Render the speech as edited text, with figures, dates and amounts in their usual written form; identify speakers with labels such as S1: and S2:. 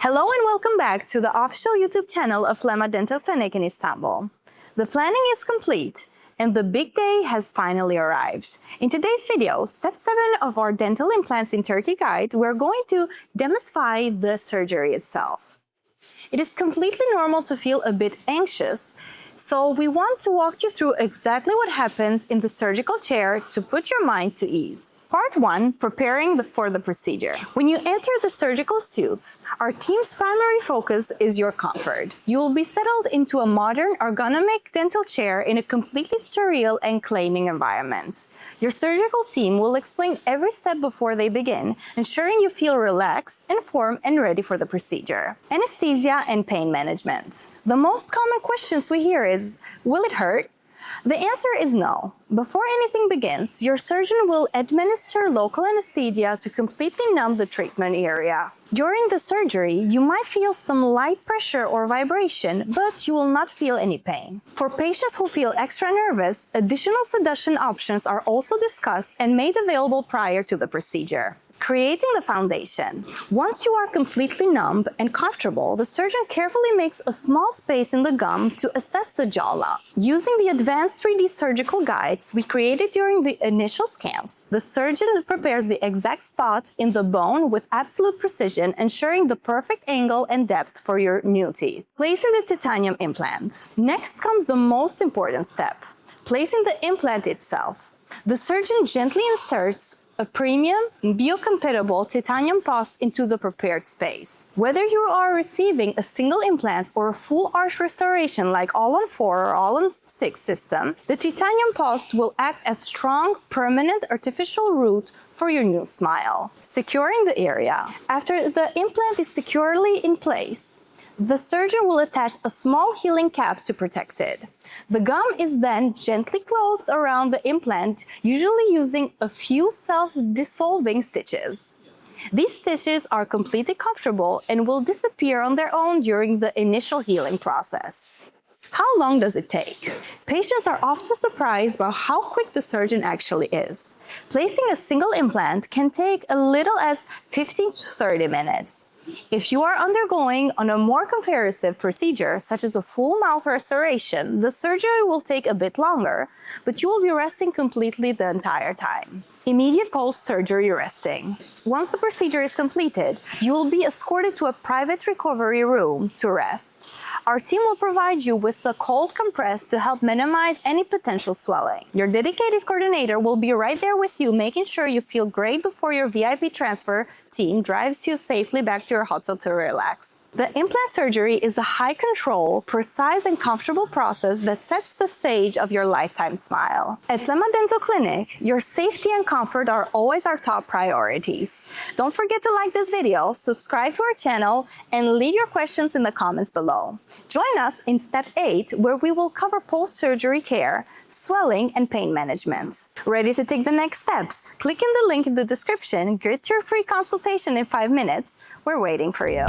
S1: Hello and welcome back to the official YouTube channel of Lema Dental Clinic in Istanbul. The planning is complete and the big day has finally arrived. In today's video, Step 7 of our Dental Implants in Turkey guide, we're going to demystify the surgery itself. It is completely normal to feel a bit anxious, so we want to walk you through exactly what happens in the surgical chair to put your mind to ease. Part 1. Preparing for the procedure. When you enter the surgical suite, our team's primary focus is your comfort. You will be settled into a modern, ergonomic dental chair in a completely sterile and cleaning environment. Your surgical team will explain every step before they begin, ensuring you feel relaxed, informed, and ready for the procedure. Anesthesia and pain management. The most common questions we hear is, will it hurt? The answer is no. Before anything begins, your surgeon will administer local anesthesia to completely numb the treatment area. During the surgery, you might feel some light pressure or vibration, but you will not feel any pain. For patients who feel extra nervous, additional sedation options are also discussed and made available prior to the procedure. Creating the foundation. Once you are completely numb and comfortable, the surgeon carefully makes a small space in the gum to assess the jawline. Using the advanced 3D surgical guides we created during the initial scans, the surgeon prepares the exact spot in the bone with absolute precision, ensuring the perfect angle and depth for your new teeth. Placing the titanium implant. Next comes the most important step, placing the implant itself. The surgeon gently inserts a premium, biocompatible titanium post into the prepared space. Whether you are receiving a single implant or a full arch restoration like all-on-4 or all-on-6 system, the titanium post will act as strong, permanent artificial root for your new smile. Securing the area. After the implant is securely in place, the surgeon will attach a small healing cap to protect it. The gum is then gently closed around the implant, usually using a few self-dissolving stitches. These stitches are completely comfortable and will disappear on their own during the initial healing process. How long does it take? Patients are often surprised by how quick the surgeon actually is. Placing a single implant can take as little as 15 to 30 minutes. If you are undergoing a more comprehensive procedure, such as a full mouth restoration, the surgery will take a bit longer, but you will be resting completely the entire time. Immediate post-surgery resting. Once the procedure is completed, you will be escorted to a private recovery room to rest. Our team will provide you with a cold compress to help minimize any potential swelling. Your dedicated coordinator will be right there with you, making sure you feel great before your VIP transfer team drives you safely back to your hotel to relax. The implant surgery is a high-control, precise, and comfortable process that sets the stage of your lifetime smile. At Lema Dental Clinic, your safety and comfort are always our top priorities. Don't forget to like this video, subscribe to our channel, and leave your questions in the comments below. Join us in Step 8, where we will cover post-surgery care, swelling, and pain management. Ready to take the next steps? Click in the link in the description, get your free consultation in 5 minutes. We're waiting for you.